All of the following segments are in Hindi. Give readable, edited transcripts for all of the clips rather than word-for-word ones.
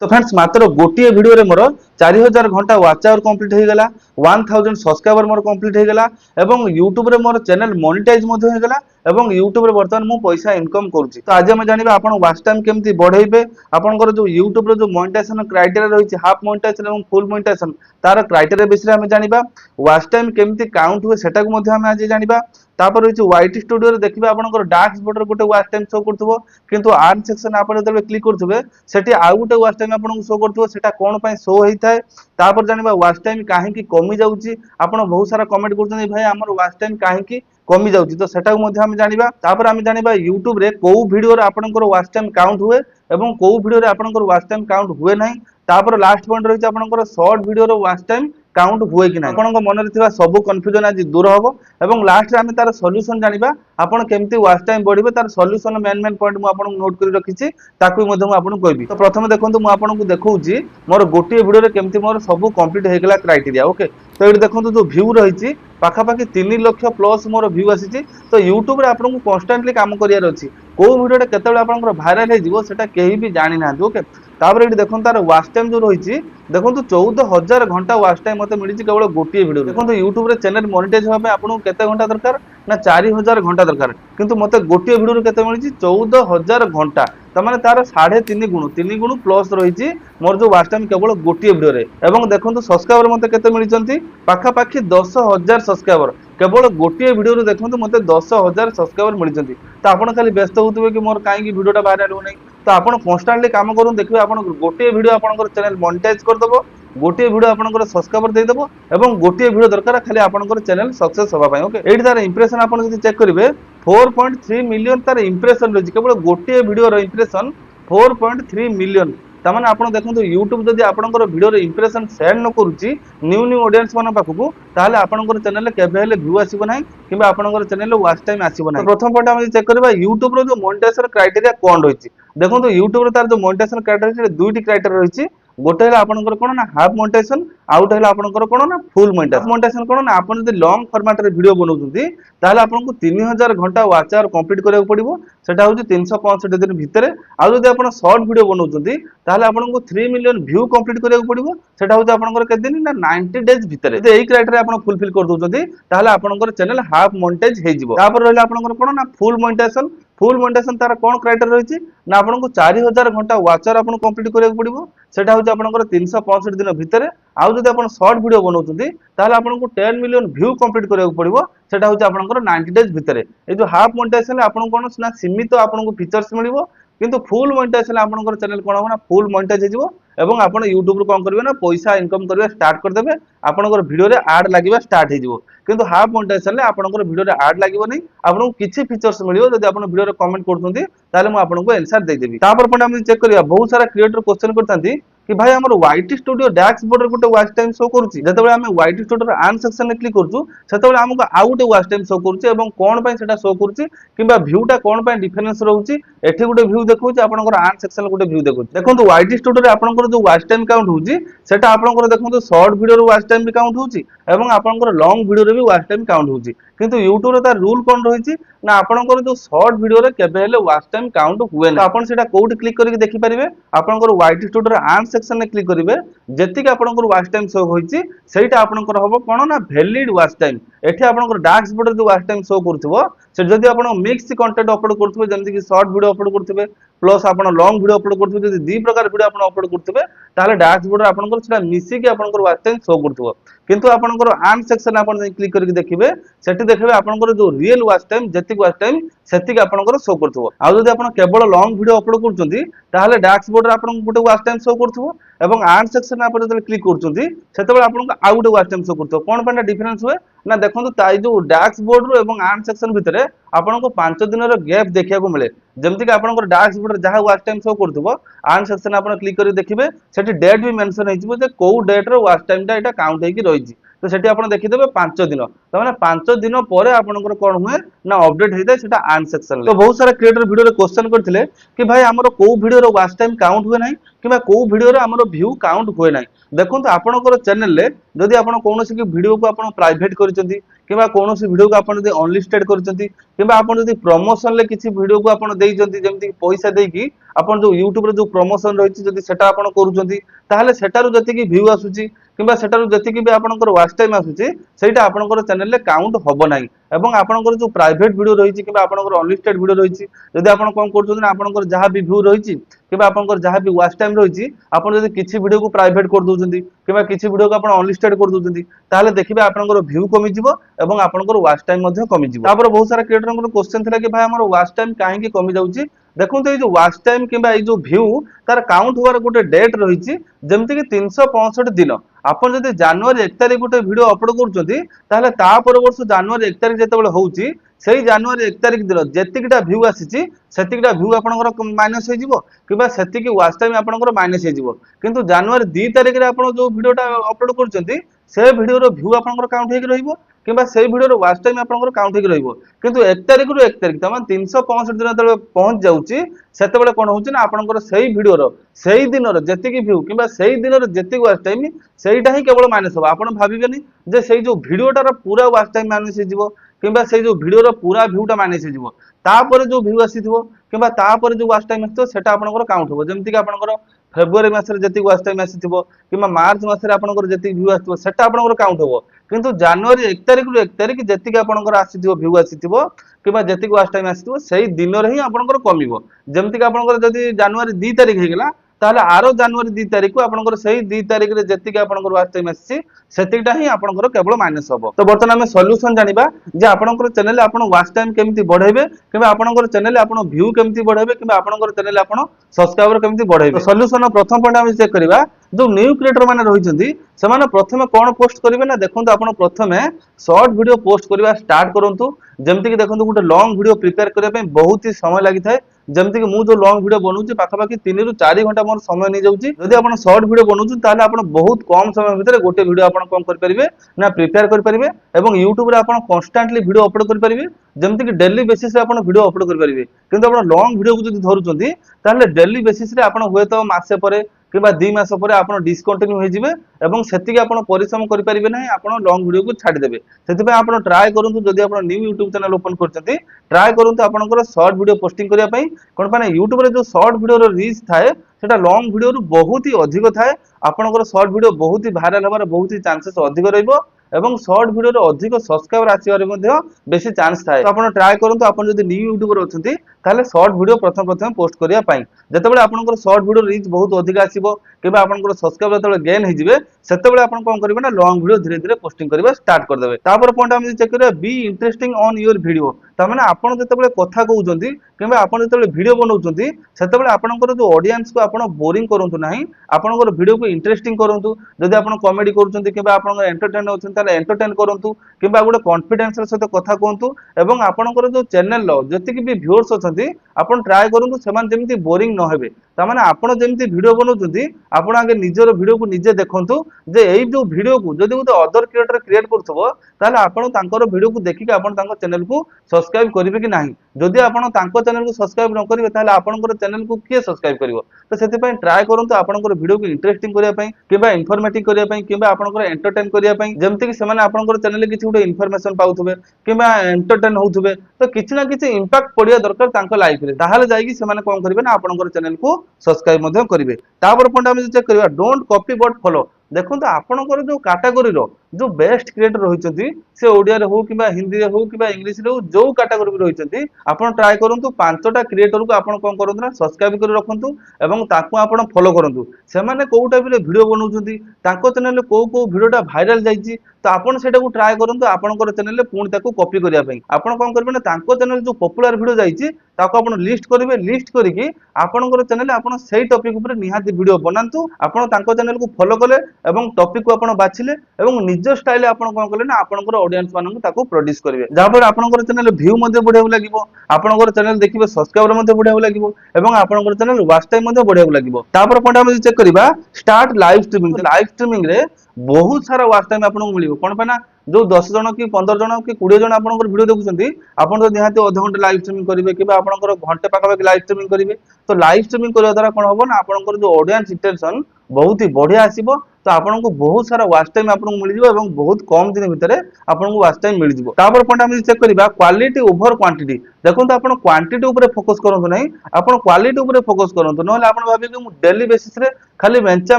तो फ्रेंड्स मात्र गोटे वीडियो रे मोर 4000 घंटा वाच आवर कंप्लीट हो गला 1000 सब्सक्राइबर मोर कंप्लीट हो गला एवं यूट्यूब रे मोर चैनल मोनेटाइज मध्य हो गला एवं यूट्यूब रे वर्तमान मु पैसा इनकम करूची। तो आज हम जानिबा आपण वाच टाइम केमती बढ़ाइबे आपनकर जो यूट्यूब रे जो मोनेटाइजेशन क्राइटेरिया रहिछि हाफ मोनेटाइजेशन एवं फुल मोनेटाइजेशन तार क्राइटेरिया विषय हम जानिबा वाच टाइम केमती काउंट हुए सेटा को मध्य हम आज जानिबा। तापर रहिछि वाईटी स्टूडियो रे देखिबा आपनकर डार्क बॉर्डर गोटे वाच टाइम शो करथबो किंतु आर्न सेक्शन आपण जब क्लिक करथबे सेठी आउ गोटे वाच टाइम आपन शो करथबो सेटा कोन पय शो हेइ थाए। तापर जानिबा वाच टाइम काहे की कमी जाउची आपण बहुत सारा कमेंट करछन भाई हमर वाच टाइम काहे की कमी जाउची तो सेटा को मध्य हम जानिबा। तापर हम जानिबा YouTube रे को वीडियो रे आपनकर वाच टाइम काउंट हुए एवं को वीडियो रे आपनकर वाच टाइम काउंट हुए नाही। तापर लास्ट पॉइंट रहिछि आपनकर शॉर्ट वीडियो रो वाच टाइम काउंट हुए कि नाही आपनकर मन रे थिबा सब कंफ्यूजन आज दूर होबो एवं लास्ट रे हम तार सॉल्यूशन जानिबा आपण केमती वाच टाइम बढ़िबे तार सॉल्यूशन मेन पॉइंट मु आपन नोट करि रखिछि ताकू मध्य मु आपन कहबी। तो प्रथम देखंतु मु आपन को देखौछि मोर गोटे वीडियो रे केमती मोर सब कंप्लीट हे गेला क्राइटेरिया ओके। तो एठी देखंतु जो व्यू रहिछि पाखापाखि 3 लाख प्लस मोर व्यू आसीछि। तो यूट्यूब रे आपन को कांस्टेंटली काम करियार अछि को वीडियो रे केतेबेले आपनकर भाइराल हे जिवो सेटा केही भी जानि ना ओके। तापर एठी देखंतु तार वाच टाइम जो रहिछि देखंतु 14000 घंटा वाच टाइम मते मिलिछि केवल गोटे वीडियो। देखंतु यूट्यूब रे चैनल मोनेटाइज होबा आपन केते घंटा दरकार ना 4000 घंटा दरकार किंतु मते गोटे वीडियो रे केते मिलिछि 14000 घंटा तमाने तार 3.5 गुण प्लस रहिछि मोर जो वाच टाइम केवल गोटे वीडियो रे। एवं देखंतु सब्सक्राइबर मते केते मिलिचंती पाखापाखि 10000 सब्सक्राइबर केवल गोटे वीडियो रे देखंतु मते 10000 सब्सक्राइबर मिलिचंती। तो आपण खाली व्यस्त होतबे कि मोर काहे की वीडियोटा भाइराल हो नै तो आपण कांस्टेंटली काम करूँ देखिबे आपण गोटे वीडियो आपनकर चैनल मोनेटाइज कर दबो गोटे वीडियो आपनकर सब्सक्राइबर दे दबो एवं गोटे वीडियो दरकार खाली आपनकर चैनल सक्सेस होबा पय ओके। एठी तार इंप्रेशन आपण जदि चेक करिवे 4.3 मिलियन तार इंप्रेशन रहिछि केवल गोटे वीडियो रो इंप्रेशन 4.3 मिलियन तामाने आपण देखंतु YouTube जदि आपनकर वीडियो रे इंप्रेशन शेयर न करूची न्यू ऑडियंस मन पाखकू ताले आपनकर चैनल केबे हेले व्यू आसीबो नाही किबा आपनकर चैनल वाच टाइम आसीबो नाही। प्रथम पॉइंट हम चेक करबा YouTube रो जो मोनेटाइजेशन क्राइटेरिया कोन रहिछि देखंतु YouTube रे तार जो मोनेटाइजेशन क्राइटेरिया दुईटी क्राइटेरिया रहिछि गोटे हेला आपनकर कोन ना हाफ मोनेटाइजेशन आउट हेला आपनकर कोन ना फुल मोनेटाइजेशन कोन ना आपन जदि लॉन्ग फॉर्मेट रे वीडियो बनौछंती ताले आपनको 3000 घंटा वाच आवर कंप्लीट करिया पड़िबो सेटा होछि 365 दिन भितरे। आ जदि आपन शॉर्ट वीडियो बनौछंती ताले आपनको 3 मिलियन व्यू कंप्लीट करिया पड़िबो सेटा होछि आपनकर के दिन ना 90 डेज भितरे। जे एई क्राइटेरिया आपन फुलफिल कर दोछंती ताले आपनकर चैनल हाफ मोनेटाइज हे जिवो। तापर रहला आपनकर कोन ना फुल मोनेटाइजेशन तार कोन क्राइटेरिया रहिछि ना आपनको 4000 घंटा वाच आवर आपन कंप्लीट करिया पड़िबो सेटा होछि आपनकर 365 दिन भितरे। आ जदि आपन शॉर्ट वीडियो बनौछंती ताले आपनको 10 मिलियन व्यू कंप्लीट करिया पड़िबो सेटा होछि आपनकर 90 डेज भितरे। ए जो हाफ मोनेटाइजेशन आपन कोन ना सीमित आपनको फीचर्स मिलिबो किंतु फुल मोनेटाइजेशन आपनकर चैनल कोन हो ना फुल मोनेटाइज हे जिवो एवं आपण YouTube रो कोन करबे ना पैसा इनकम करबे स्टार्ट कर देबे आपनकर वीडियो रे ऐड लागिबा स्टार्ट हे जिवो। किंतु हाफ मोनेटाइजेशन ले आपनकर वीडियो रे ऐड लागिबो नै आपनको किछि फीचर्स मिलिबो जदि आपण वीडियो रे कमेंट करथुंती ताले मु आपनको आंसर दे देबी। तापर पण हम चेक करिया बहुत सारा क्रिएटर क्वेश्चन करथांती कि भाई हमर वाईटी स्टूडियो डैशबोर्ड रे गोटे वाच टाइम शो करूची जतबे हम वाईटी स्टूडियो रे आन सेक्शन रे क्लिक करछु सेतबे हमको आउ गोटे वाच टाइम शो करूची एवं कोन पय सेटा शो करूची किबा व्यूटा कोन पय डिफरेंस रहउची एठी गोटे व्यू देखौची आपनकर आन सेक्शन रे गोटे व्यू देखौची। देखंतु वाईटी स्टूडियो रे आपनकर जो वाच टाइम काउंट होउची सेटा आपनकर देखंतु शॉर्ट वीडियो रो वाच टाइम भी काउंट होउची एवं आपनकर लॉन्ग वीडियो रे भी वाच टाइम काउंट होउची किंतु YouTube रे तार रूल कोन रहिची ना आपनकर जो शॉर्ट वीडियो रे केबे हेले वाच टाइम काउंट हुए ना। आपन सेटा कोउट क्लिक करके देखि परिबे आपनकर वाईटी स्टूडियो रे आन सेक्शन रे क्लिक करिवे जेतिक आपनकर वाच टाइम शो होइची सेटा आपनकर हबो कोन ना वैलिड वाच टाइम। एठी आपनकर डैशबोर्ड रे जो वाच टाइम शो करथबो से जदि आपण मिक्स कंटेंट अपलोड करथबे जेमति कि शॉर्ट वीडियो अपलोड करथबे प्लस आपण लॉन्ग वीडियो अपलोड करथबे जदि दी प्रकार वीडियो आपण अपलोड करथबे ताले डैशबोर्ड रे आपनकर सेटा मिसी कि आपनकर वाच टाइम शो करथबो किंतु आपनकर आन सेक्शन आपण क्लिक करके देखिबे सेठी देखबे आपनकर जो रियल वाच टाइम जेतिक वाच टाइम सेतिक आपनकर शो करथबो। आ जदि आपण केवल लॉन्ग वीडियो अपलोड करचंती ताले डैशबोर्ड रे आपण गोटे वाच टाइम शो करथबो एवं आन सेक्शन आपण जदि क्लिक करचंती सेतेबेले आपनको आउ गोटे वाच टाइम शो करथबो। कोन पयटा डिफरेंस हुए ना देखंतु ताई जो डैशबोर्ड रो एवं आन सेक्शन भितरे आपनको 5 दिन रो गैप देखिया को मिले जेमति कि आपनकर डैशबोर्ड रे जहा वाच टाइम शो करथबो आन सेक्शन आपण क्लिक करि देखिबे सेठी डेट भी मेंशन हेजिबो जे को डेट रो वाच टाइम ता एटा काउंट हेकि रहिछि। तो सेठी आपण देखिदेबे 5 दिन त माने 5 दिन परे आपनकर कोन हुए ना अपडेट हेइदै सेटा आन सेक्शन ले। तो बहुत सारा क्रिएटर वीडियो रे क्वेश्चन करथिले कि भाई हमरो को वीडियो रो वाच टाइम काउंट हुए नै किबा को वीडियो रे हमरो व्यू काउंट हुए नै। देखंतु आपनकर चैनल ले जदि आपण कोनोसी कि वीडियो को आपण प्राइवेट करिसंती किबा कोनोसी वीडियो को आपण जदि अनलिस्टेड करिसंती किबा आपण जदि प्रमोशन ले किछि वीडियो को आपण देइसंती जेमति पैसा देकी आपण जो यूट्यूब रे जो प्रमोशन रही जदि सेटा आपण करूछंती ताहले सेटारु जति की व्यू आसुची किंबा सेटारु जति की भी आपनकर वॉच टाइम आसुची सेटा आपनकर चैनल रे काउंट होबो नाही एवं आपनकर जो प्राइवेट वीडियो रही किंबा आपनकर अनलिस्टेड वीडियो रही जदि आपण कोन करछन ना आपनकर जहां भी व्यू रही किंबा आपनकर जहां भी वॉच टाइम रही आपण जदि किछि वीडियो को प्राइवेट कर दोछंती किंबा किछि वीडियो को आपण अनलिस्टेड कर दोछंती ताहले देखिबे आपनकर व्यू कमी जिवो एवं आपनकर वॉच टाइम मध्ये कमी जिवो तापर बहुत सारा क्रिएटर क्वेश्चन थिला कि भाई हमर वॉच टाइम काहे की कमी जाउची देखो तो ये जो वॉच टाइम किंबा ये जो व्यू तार काउंट होवार गोटे डेट रही जमती कि 365 दिन आपन जदि जनवरी 1 तारिख गोटे वीडियो अपलोड करछंती ताहले ता पर वर्ष जनवरी 1 तारिख जेतेबेले होउची सेही जनवरी 1 तारिख दिन जेतिकटा व्यू आसीची सेतिकटा व्यू आपनकर माइनस हो जिवो किबा सेतिकी वॉच टाइम आपनकर माइनस हो जिवो किंतु जनवरी 2 तारिख रे आपन जो वीडियोटा अपलोड करछंती से वीडियो रो व्यू आपनकर काउंट हेक रहिबो किंबा से वीडियो रो वॉच टाइम आपनकर काउंट हेक रहिबो किंतु 1 तारिख रो 1 तारिख तमा 365 दिन तले पहुंच जाउची सेतेबेले कोन होउची ना आपनकर सेही वीडियो रो सेही दिन रो जेतिकी व्यू किंबा सेही दिन रो जेतिकी वॉच टाइम सेहीटा ही केवल माइनस होबा आपण भाबिबेनी जे सेही जो वीडियोटा रो पूरा वॉच टाइम माइनस हो जिवो किंबा से जो वीडियो रो पूरा व्यूटा माइनस हो जिवो तापर जो व्यू आसीथिबो किंबा तापर जो वॉच टाइम आसीथो सेटा आपनकर काउंट होबो जेमति कि आपनकर फेब्रुआरी मासरे जति वॉच टाइम आसीथिबो किंबा मार्च मासरे आपनकर जति व्यू आसीथिबो सेटा आपनकर काउंट होबो किंतु जनवरी 1 तारिख रो 1 तारिख जति कि आपनकर आसीथिबो व्यू आसीथिबो किंबा जति वॉच टाइम आसीथिबो सेही दिन रे ही आपनकर कमिबो जेमति कि आपनकर जति जनवरी 2 तारिख हे गेला ताहले आरो जनवरी 2 तारिख को आपनकर सही 2 तारिख रे जति कि आपनकर वॉच टाइम आसी सेतिकटा ही आपनकर केवल माइनस होबो तो बर्तन हमें सॉल्यूशन जानिबा जे आपनकर चैनल आपन वॉच टाइम केमति बढ़ाइबे किबा आपनकर चैनल आपन व्यू केमति बढ़ाइबे किबा आपनकर चैनल आपन सब्सक्राइबर केमति बढ़ाइबे सॉल्यूशन प्रथम पॉइंट हम चेक करिबा जो न्यू क्रिएटर माने रहिसंती सेमाने प्रथमे कोन पोस्ट करिवे ना देखंतु आपन प्रथमे शॉर्ट वीडियो पोस्ट करिवा स्टार्ट करंतु जेमति कि देखंतु गुटे लॉन्ग वीडियो प्रिपेयर करिया पे बहुत ही समय लागि थाए जेमति कि मु जो लॉन्ग वीडियो बनउची पाखापाखि 3 रु 4 घंटा मोर समय नै जाउची जदि आपण शॉर्ट वीडियो बनउची ताले आपण बहुत कम समय भितर गोटे वीडियो आपण कम कर परिबे ना प्रिपेयर कर परिबे एवं YouTube रे आपण कांस्टेंटली वीडियो अपलोड कर परिबे जेमति कि डेली बेसिस रे आपण वीडियो अपलोड कर परिबे किंतु आपण लॉन्ग वीडियो को जदि धरुचंती ताले डेली बेसिस रे आपण होय तो मासे परे किबा 2 मास परे आपण डिस्कंटिन्यू हो जिवे एवं सेतिके आपण परिश्रम करि परिबे नै आपण लॉन्ग वीडियो को छाडी देबे सेति पे आपण ट्राई करंतु जदि आपण न्यू YouTube चैनल ओपन करचंती ट्राई करंतु आपनकर शॉर्ट वीडियो पोस्टिंग करिया पई कोन पाने YouTube रे जो शॉर्ट वीडियो रो रीच थाए सेटा लॉन्ग वीडियो रु बहुत ही अधिक थाए आपनकर शॉर्ट वीडियो बहुत ही वायरल होबार बहुत ही चांसेस अधिक रहइबो एवं शॉर्ट वीडियो रो अधिक सब्सक्राइबर आसीबार मध्ये बेसी चांस थाए तो आपण ट्राई करंतु आपण जदि न्यू यूट्यूबर अछंती ताले शॉर्ट वीडियो प्रथम पोस्ट करिया पई जतेबेले आपनकर शॉर्ट वीडियो रीच बहुत अधिक आसीबो केबे आपनकर सब्सक्राइबर जतेबेले गेन हे जिवे सेतेबेले आपण कोन करिवे ना लॉन्ग वीडियो धीरे धीरे पोस्टिंग करिवा स्टार्ट कर देबे तापर पॉइंट हम चेक करिया be interesting on your video ता माने आपण जतेबेले कथा कहउचंती केबे आपण जतेबेले वीडियो बनउचंती सेतेबेले आपनकर जो ऑडियंस को आपण बोरिंग करंतु नाही आपनकर वीडियो को इंटरेस्टिंग करंतु जदि आपण कॉमेडी करूचंती केबे आपनकर एंटरटेन होचंती ताले एंटरटेन करंतु किबा गोटे कॉन्फिडेंस रे सहित कथा कहंतु एवं आपनकर जो चैनल लो जति कि भी व्यूअर्स अछंती आपण ट्राई करंतु सेमान जेमिति बोरिंग न हेबे ता माने आपण जेमिति वीडियो बनउचंती आपण आगे निजर वीडियो को निजे देखंतु जे एई जो वीडियो को जदि गोटे अदर क्रिएटर क्रिएट करथबो ताले आपण तांकर वीडियो को देखि के आपण तांकर चैनल को सब्सक्राइब करिवे कि नाही जदि आपण तांकर चैनल को सब्सक्राइब न करिवे ताले आपनकर चैनल को किए सब्सक्राइब करिवो तो सेति पई ट्राई करंतु आपनकर वीडियो को इंटरेस्टिंग करिया पई किबा इन्फॉर्मेटिव करिया पई किबा आपनकर एंटरटेन करिया पई जेमति कि सेमाने आपनकर चैनल ले किछि गोटे इन्फॉर्मेशन पाउथबे किबा एंटरटेन होउथबे तो किछि ना किछि इंपैक्ट पडिया दरकार तांकर लाइफ रे ताहाले जाई कि सेमाने कोन करिवे ना आपनकर चैनल को सब्सक्राइब मध्ये करिवे तापर पॉइंट हम चेक करिवा डोंट कॉपी बट फॉलो देखो तो आपनकर जो कैटेगरी रो जो बेस्ट क्रिएटर रहिचंती से ओडिया रे हो किबा हिंदी रे हो किबा इंग्लिश रे हो जो कैटेगरी रे रहिचंती आपण ट्राई करंतु पांचटा क्रिएटर को आपण कोन करंतु ना सब्सक्राइब करि रखंतु एवं ताको आपण फॉलो करंतु से माने कोउ टाइप रे वीडियो बनउचंती ताको चैनल रे कोउ वीडियोटा वायरल जाईची तो आपण सेटा को ट्राई करंतु आपनकर चैनल रे पुणी ताको कॉपी करिया पई आपण कोन करबे ना ताको चैनल जो पॉपुलर वीडियो जाईची ताको आपण लिस्ट करिवे लिस्ट करिकि आपनकर चैनल आपण सेही टॉपिक ऊपर निहाती वीडियो बनांतु आपण ताको चैनल को फॉलो कले एवं टॉपिक को आपण बाछिले एवं निज स्टाइल आपण कोन कले ना आपनकर ऑडियंस मानन ताको प्रोड्यूस करिवे जापर आपनकर चैनल व्यू मध्ये बढ़िया लागिवो आपनकर चैनल देखिबे सब्सक्राइबर मध्ये बढ़िया लागिवो एवं आपनकर चैनल वॉच टाइम मध्ये बढ़िया लागिवो तापर पॉइंट हम चेक करिबा स्टार्ट लाइव स्ट्रीमिंग रे बहुत सारा वॉच टाइम आपन मिलिबो कोन पे ना जो 10 जन कि 15 जन कि 20 जन आपनकर वीडियो देखुछंती आपन तो निहाती आधा घंटा लाइव स्ट्रीमिंग करिवे कि आपनकर घंटे पाखा पाखा लाइव स्ट्रीमिंग करिवे तो लाइव स्ट्रीमिंग करबा द्वारा कोन होबो ना आपनकर जो ऑडियंस इंटेंशन बहुत ही बढ़िया आसीबो तो आपको बहुत सारा वाच टाइम आपको मिल जाए और बहुत कम दिन भितर आपको वाच टाइम मिल जाए। तापर पॉइंट आम चेक करवा क्वालिटी ओवर क्वांटिटी। देखो आप क्वांटिटी उपर फोकस करूँ ना, आप क्वालिटी उपर फोकस करूँ ना, आप भाविए मुझे डेली बेसिस रे खाली मेंचा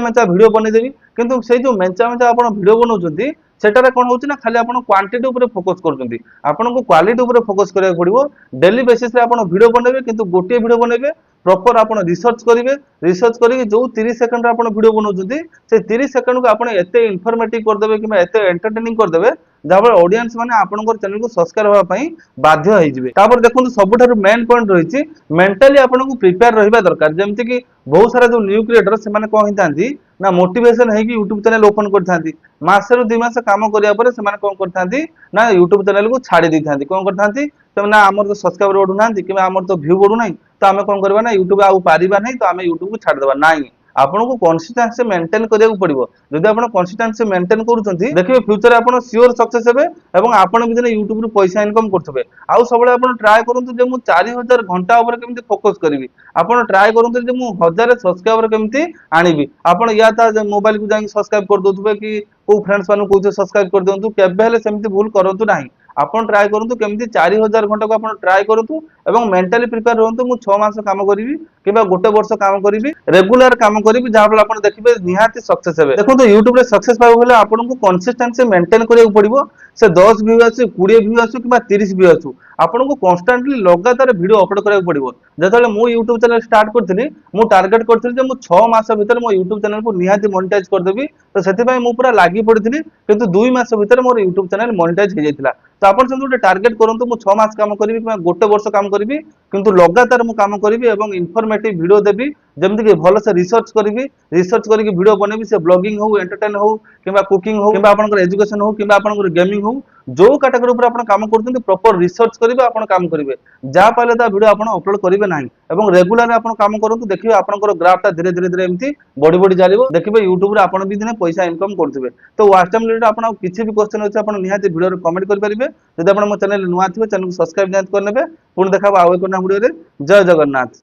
मेंचा वीडियो बनईदेवी, किंतु से जो मेंचा मेंचा आप वीडियो बनाऊँ सेटारे कौन होची ना खाली आपण क्वांटिटी ऊपर फोकस करछंती। आपन को क्वालिटी ऊपर फोकस करिया पड़िबो। डेली बेसिस रे आपण वीडियो बनेबे, किंतु गोटे वीडियो बनेबे प्रॉपर आपण रिसर्च करिवे। रिसर्च करी जो 30 सेकंड रे आपण वीडियो बनाउछंती से 30 सेकंड को आपण एते इन्फॉर्मेटिव कर देबे कि एते एंटरटेनिंग कर देबे जहां ऑडियंस माने आपनकर चैनल को सब्सक्राइब होबा पई बाध्य होई जिवे। तापर देखंतु सबुठारु मेन पॉइंट रहिछि मेंटली आपण को प्रिपेयर रहिबा दरकार। जेमति कि बहुत सारा जो न्यू क्रिएटर से माने कोन हितांती ना मोटिवेशन है कि यूट्यूब चैनल ओपन करथांती, मासे रु 2 मास काम करिया परे से माने कोन करथांती ना यूट्यूब चैनल को छाड़ी देथांती। कोन करथांती तो ना हमर तो सब्सक्राइबर बढ़ु नांती कि हमर तो व्यू बढ़ु नै, तो आमे कोन करबा ना यूट्यूब आउ पारिबा नै, तो आमे यूट्यूब को छाड़ देबा नै। आपन को कंसिस्टेंसी मेंटेन करिया पड़िबो। जदि आपन कंसिस्टेंसी मेंटेन करूछंती देखिबे फ्यूचर आपन श्योर सक्सेस हेबे एवं आपन भी दिने यूट्यूब रु पैसा इनकम करथबे। आउ सबले आपन ट्राई करंतु जे मु 4000 घंटा ऊपर केमति फोकस करबी। आपन ट्राई करंतु जे मु 1000 सब्सक्राइबर केमति आनिबी। आपन या ता मोबाइल को जाई सब्सक्राइब कर दोथबे कि को फ्रेंड्स मानु को सब्सक्राइब कर दियंतु, केबे हेले सेमति भूल करंतु नाही। आपन ट्राई करंतु केमति 4000 घंटा को आपन ट्राई करंतु एवं मेंटली प्रिपेयर रहंतु मु 6 मास काम करिवि किबा गोटे वर्ष काम करिवि, रेगुलर काम करिवि, जहां फल आपन देखिबे निहाती सक्सेस हेबे। देखो यूट्यूब रे सक्सेस पाइबो हेले आपन को कंसिस्टेंसी मेंटेन करिया पड़िबो। से 10 व्यू आसु 20 व्यू आसु किबा 30 व्यू आसु आपन को कांस्टेंटली लगातार वीडियो अपलोड करिया पड़िबो। जेतले मु यूट्यूब चैनल स्टार्ट करथिली मु टारगेट करथिली जे मु 6 मास भीतर मो यूट्यूब चैनल को निहाती मोनेटाइज कर देबी। तो सेति पई मु पूरा लागि पड़िथिली, किंतु 2 मास भीतर मोर यूट्यूब चैनल मोनेटाइज हो जाइतिला। तो आपन से गोटे टारगेट करंतु मु 6 मास काम करिवि किबा गोटे वर्ष काम करिवि, किंतु लगातार मु काम करिवि एवं इन्फॉर्मेटिव वीडियो देबी। जेमति कि भलो से रिसर्च करिवि, रिसर्च करिकि वीडियो बनेबि। से ब्लॉगिंग हो, एंटरटेन हो किबा कुकिंग हो किबा आपनकर एजुकेशन हो किबा आपनकर गेमिंग हो, जो कैटेगरी ऊपर आपण काम करछन्ती प्रॉपर रिसर्च करिवे, आपण काम करिवे। जा पाले ता वीडियो आपण अपलोड करिवे नाही एवं रेगुलर आपण काम करंतु। देखिबे आपनकर ग्राफ ता धीरे धीरे धीरे एमती बड़ी बड़ी जालिबो। देखिबे यूट्यूब रे आपण भी दिने पैसा इनकम करथिबे। तो वाच टाइम रिलेटेड आपण किछि भी क्वेश्चन अछि आपण निहाती वीडियो रे कमेंट कर परिबे। जदि आपण मो चैनल नुआ थिबे चैनल को सब्सक्राइब जात कर नेबे। पुन देखाबो आउ एक ना वीडियो रे। जय जगन्नाथ।